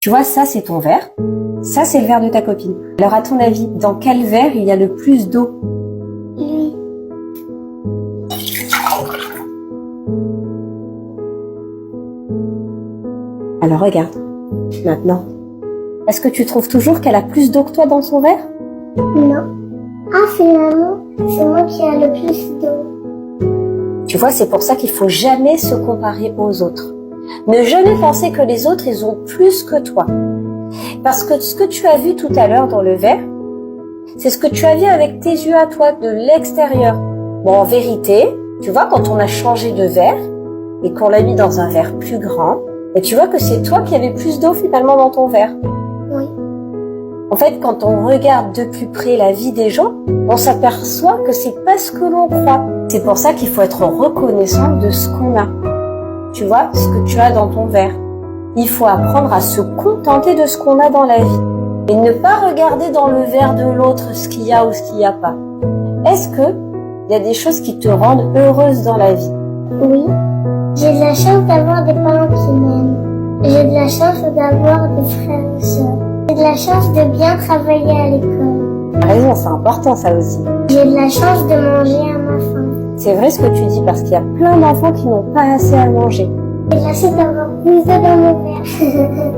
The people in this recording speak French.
Tu vois, ça c'est ton verre, ça c'est le verre de ta copine. Alors à ton avis, dans quel verre il y a le plus d'eau? Lui. Alors regarde, maintenant. Est-ce que tu trouves toujours qu'elle a plus d'eau que toi dans son verre? Non. Ah, finalement, c'est moi qui ai le plus d'eau. Tu vois, c'est pour ça qu'il faut jamais se comparer aux autres. Ne jamais penser que les autres, ils ont plus que toi. Parce que ce que tu as vu tout à l'heure dans le verre, c'est ce que tu as vu avec tes yeux à toi, de l'extérieur. Bon, en vérité, tu vois, quand on a changé de verre et qu'on l'a mis dans un verre plus grand, et tu vois que c'est toi qui avais plus d'eau finalement dans ton verre. Oui. En fait, quand on regarde de plus près la vie des gens, on s'aperçoit que c'est pas ce que l'on croit. C'est pour ça qu'il faut être reconnaissant de ce qu'on a. Tu vois, ce que tu as dans ton verre. Il faut apprendre à se contenter de ce qu'on a dans la vie. Et ne pas regarder dans le verre de l'autre ce qu'il y a ou ce qu'il n'y a pas. Est-ce que il y a des choses qui te rendent heureuse dans la vie? Oui. J'ai de la chance d'avoir des parents qui m'aiment. J'ai de la chance d'avoir des frères et sœurs. J'ai de la chance de bien travailler à l'école. T'as raison, c'est important ça aussi. J'ai de la chance de manger à ma faim. C'est vrai ce que tu dis parce qu'il y a plein d'enfants qui n'ont pas assez à manger. J'ai de la chance d'avoir plus d'eau dans mon verre.